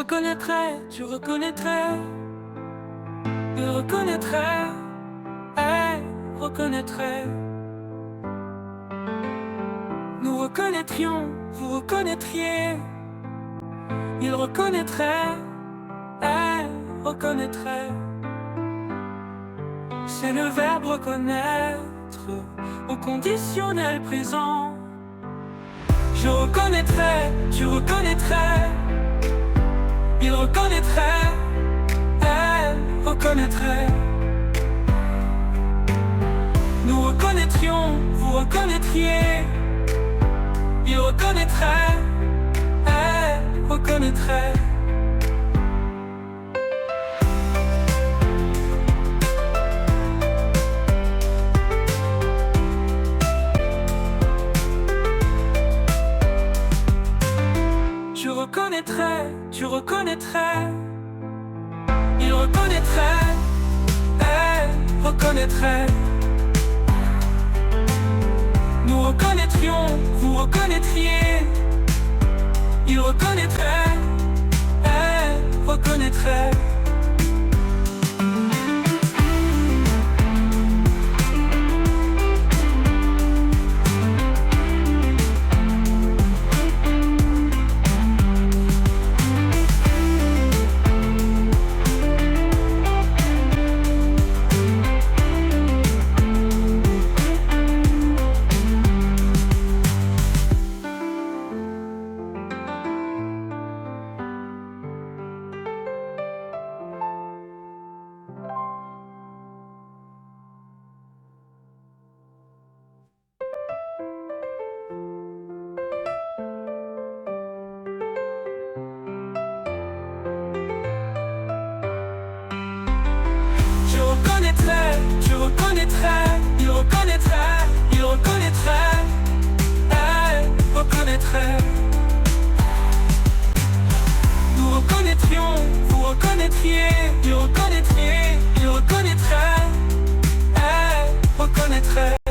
reconnaîtrais, tu reconnaîtrais, il reconnaîtrait, elle reconnaîtrait. Nous reconnaîtrions, vous reconnaîtriez, il reconnaîtrait, elle reconnaîtrait. C'est le verbe reconnaître au conditionnel présent. Je reconnaîtrais, tu reconnaîtrais, il reconnaîtrait, elle reconnaîtrait. Nous reconnaîtrions, vous reconnaîtriez, il reconnaîtrait, elle reconnaîtrait. Je reconnaîtrais, tu reconnaîtrais, il reconnaîtrait, elle reconnaîtrait. Nous reconnaîtrions, vous reconnaîtriez, il reconnaîtrait, elle reconnaîtrait. Tu reconnaîtrais, il reconnaîtrait, il reconnaîtrait, elle reconnaîtrait. Nous reconnaîtrions, vous reconnaîtriez, il reconnaîtriez, il reconnaîtrait, elle reconnaîtrait.